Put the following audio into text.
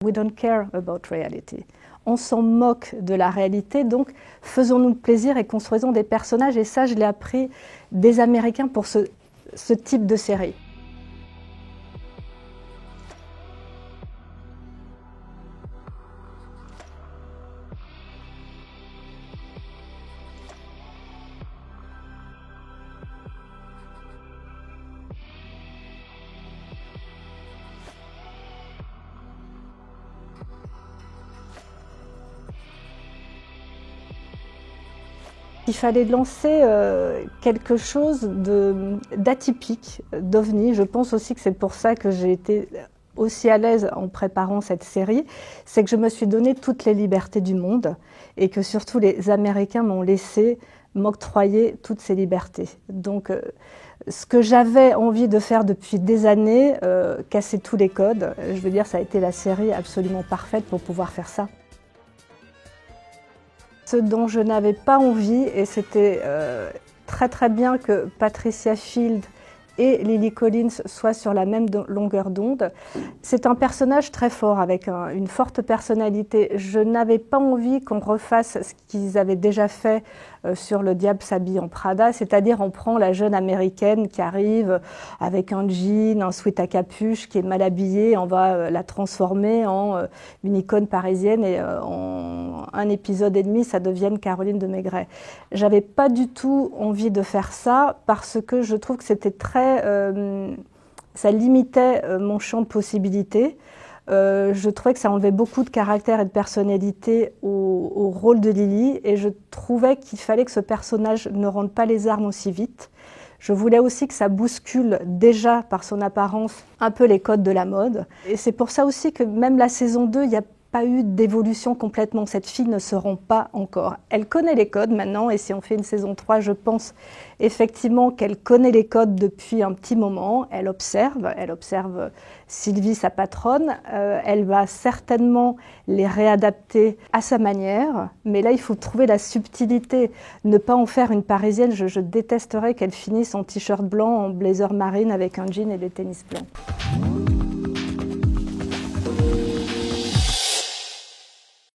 We don't care about reality. On s'en moque de la réalité, donc faisons-nous plaisir et construisons des personnages. Et ça, je l'ai appris des Américains pour ce type de série. Il fallait lancer quelque chose d'atypique, d'ovni. Je pense aussi que c'est pour ça que j'ai été aussi à l'aise en préparant cette série, c'est que je me suis donné toutes les libertés du monde et que surtout les Américains m'ont laissé m'octroyer toutes ces libertés. Donc ce que j'avais envie de faire depuis des années, casser tous les codes, je veux dire, ça a été la série absolument parfaite pour pouvoir faire ça. Ce dont je n'avais pas envie, et c'était très bien que Patricia Field et Lily Collins soient sur la même longueur d'onde. C'est un personnage très fort, avec une forte personnalité. Je n'avais pas envie qu'on refasse ce qu'ils avaient déjà fait sur Le Diable s'habille en Prada, c'est-à-dire on prend la jeune américaine qui arrive avec un jean, un sweat à capuche, qui est mal habillée, on va la transformer en une icône parisienne et en un épisode et demi, ça devienne Caroline de Maigret. J'avais pas du tout envie de faire ça parce que je trouve que c'était ça limitait mon champ de possibilités. Je trouvais que ça enlevait beaucoup de caractère et de personnalité au rôle de Lily et je trouvais qu'il fallait que ce personnage ne rende pas les armes aussi vite. Je voulais aussi que ça bouscule déjà par son apparence un peu les codes de la mode. Et c'est pour ça aussi que même la saison 2, il n'y a pas eu d'évolution complètement. Cette fille ne se rend pas encore. Elle connaît les codes maintenant et si on fait une saison 3, je pense effectivement qu'elle connaît les codes depuis un petit moment. Elle observe Sylvie, sa patronne. Elle va certainement les réadapter à sa manière. Mais là, il faut trouver la subtilité. Ne pas en faire une Parisienne. Je détesterais qu'elle finisse en t-shirt blanc, en blazer marine avec un jean et des tennis blancs.